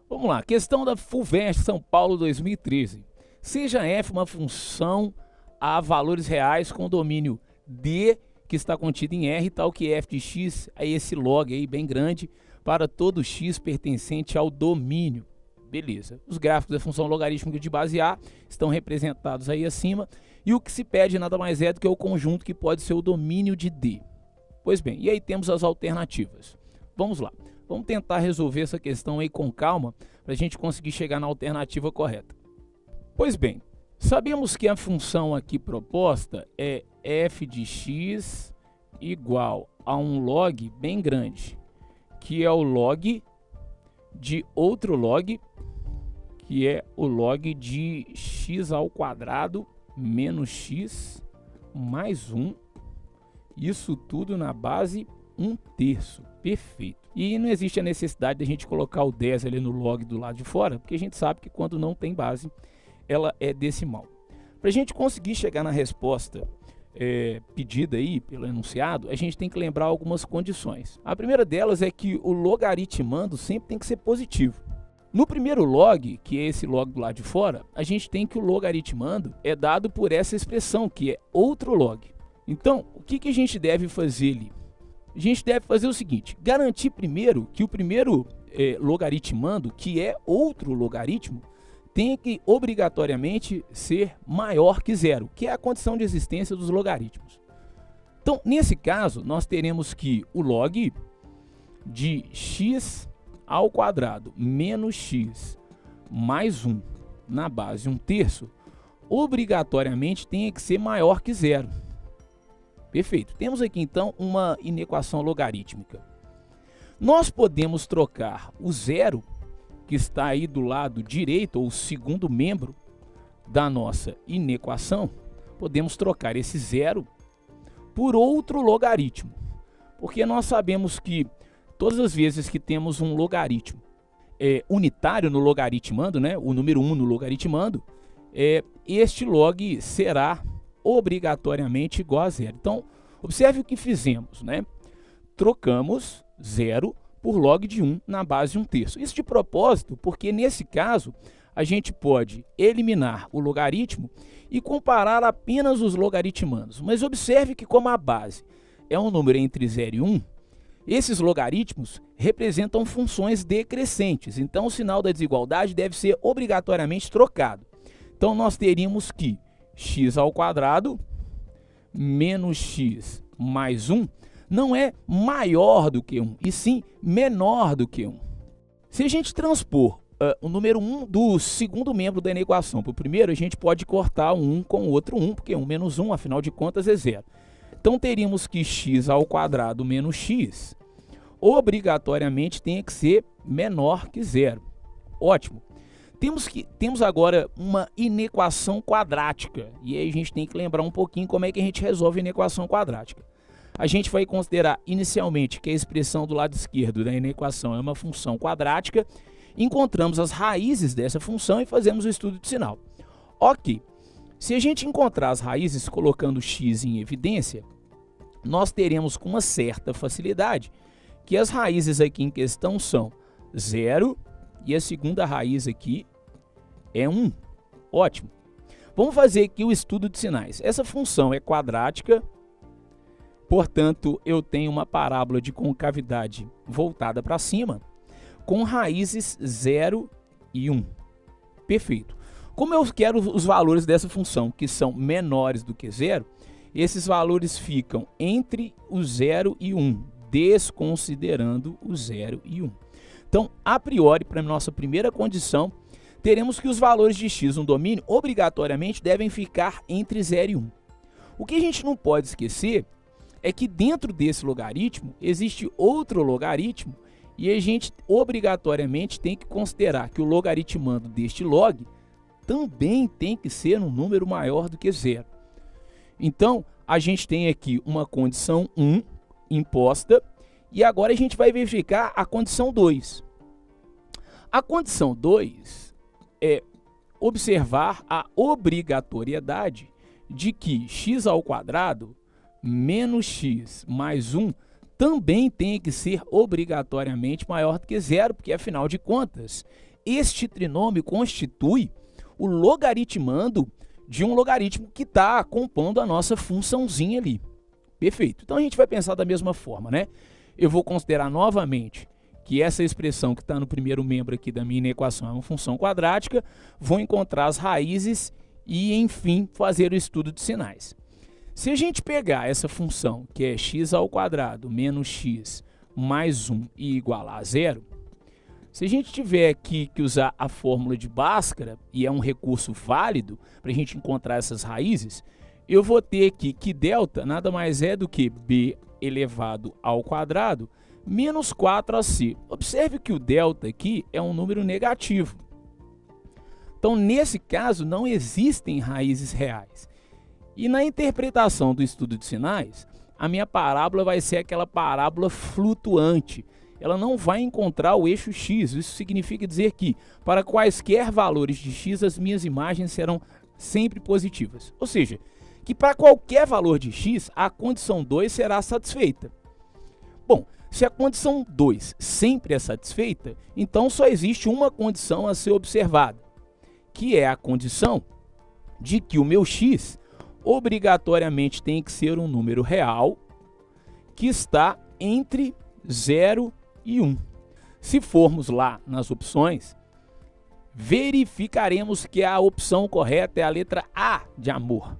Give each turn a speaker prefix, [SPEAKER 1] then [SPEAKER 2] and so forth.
[SPEAKER 1] Vamos lá, questão da FUVEST São Paulo 2013. Seja f uma função a valores reais com domínio D, que está contido em R, tal que f de x é esse log aí bem grande para todo x pertencente ao domínio. Beleza. Os gráficos da função logarítmica de base A estão representados aí acima, e o que se pede nada mais é do que o conjunto que pode ser o domínio de D. Pois bem, e aí temos as alternativas. Vamos lá. Vamos tentar resolver essa questão aí com calma para a gente conseguir chegar na alternativa correta. Pois bem, sabemos que a função aqui proposta é f de x igual a um log bem grande, que é o log de outro log, que é o log de x ao quadrado menos x mais 1. Isso tudo na base 1/3. Perfeito. E não existe a necessidade de a gente colocar o 10 ali no log do lado de fora, porque a gente sabe que quando não tem base, ela é decimal. Para a gente conseguir chegar na resposta pedida aí pelo enunciado, a gente tem que lembrar algumas condições. A primeira delas é que o logaritmando sempre tem que ser positivo. No primeiro log, que é esse log do lado de fora, a gente tem que o logaritmando é dado por essa expressão, que é outro log. Então, o que a gente deve fazer ali? A gente deve fazer o seguinte: garantir primeiro que o primeiro logaritmando, que é outro logaritmo, tem que obrigatoriamente ser maior que zero, que é a condição de existência dos logaritmos. Então, nesse caso, nós teremos que o log de x ao quadrado menos x mais 1 na base 1/3 obrigatoriamente tem que ser maior que zero. Perfeito. Temos aqui então uma inequação logarítmica. Nós podemos trocar o zero, que está aí do lado direito, ou o segundo membro da nossa inequação, podemos trocar esse zero por outro logaritmo. Porque nós sabemos que todas as vezes que temos um logaritmo unitário no logaritmando, né, o número 1 no logaritmando, este log será obrigatoriamente igual a zero. Então, observe o que fizemos, né? Trocamos zero por log de 1 na base 1/3. Isso de propósito, porque nesse caso a gente pode eliminar o logaritmo e comparar apenas os logaritmandos. Mas observe que como a base é um número entre 0 e 1, esses logaritmos representam funções decrescentes. Então o sinal da desigualdade deve ser obrigatoriamente trocado. Então nós teríamos que x ao quadrado menos x mais 1 não é maior do que 1, e sim menor do que 1. Se a gente transpor o número 1 do segundo membro da equação para o primeiro, a gente pode cortar o 1 com o outro 1, porque 1 menos 1, afinal de contas, é zero. Então teríamos que x ao quadrado menos x obrigatoriamente tem que ser menor que zero. Ótimo. Temos agora uma inequação quadrática, e aí a gente tem que lembrar um pouquinho como é que a gente resolve a inequação quadrática. A gente vai considerar inicialmente que a expressão do lado esquerdo da inequação é uma função quadrática, encontramos as raízes dessa função e fazemos o estudo de sinal. Ok, se a gente encontrar as raízes colocando x em evidência, nós teremos com uma certa facilidade que as raízes aqui em questão são 0 e a segunda raiz aqui é 1. Ótimo. Vamos fazer aqui o estudo de sinais. Essa função é quadrática, portanto, eu tenho uma parábola de concavidade voltada para cima, com raízes 0 e 1. Perfeito. Como eu quero os valores dessa função, que são menores do que 0, esses valores ficam entre o 0 e 1, desconsiderando o 0 e 1. Então, a priori, para a nossa primeira condição, teremos que os valores de x no domínio obrigatoriamente devem ficar entre 0 e 1. O que a gente não pode esquecer é que dentro desse logaritmo existe outro logaritmo e a gente obrigatoriamente tem que considerar que o logaritmando deste log também tem que ser um número maior do que 0. Então, a gente tem aqui uma condição 1 imposta e agora a gente vai verificar a condição 2. A condição 2 é observar a obrigatoriedade de que x ao quadrado menos x mais 1 também tem que ser obrigatoriamente maior do que 0, porque afinal de contas, este trinômio constitui o logaritmando de um logaritmo que está compondo a nossa funçãozinha ali. Perfeito. Então a gente vai pensar da mesma forma, né? Eu vou considerar novamente que essa expressão que está no primeiro membro aqui da minha equação é uma função quadrática, vou encontrar as raízes e, enfim, fazer o estudo de sinais. Se a gente pegar essa função, que é x ao quadrado menos x mais 1 e igualar a zero, se a gente tiver aqui que usar a fórmula de Bhaskara, e é um recurso válido para a gente encontrar essas raízes, eu vou ter aqui que delta nada mais é do que b elevado ao quadrado menos 4ac. Observe que o delta aqui é um número negativo. Então, nesse caso, não existem raízes reais. E na interpretação do estudo de sinais, a minha parábola vai ser aquela parábola flutuante. Ela não vai encontrar o eixo x. Isso significa dizer que, para quaisquer valores de x, as minhas imagens serão sempre positivas. Ou seja, que para qualquer valor de x, a condição 2 será satisfeita. Bom, se a condição 2 sempre é satisfeita, então só existe uma condição a ser observada, que é a condição de que o meu x obrigatoriamente tem que ser um número real que está entre 0 e 1. Se formos lá nas opções, verificaremos que a opção correta é a letra A de amor.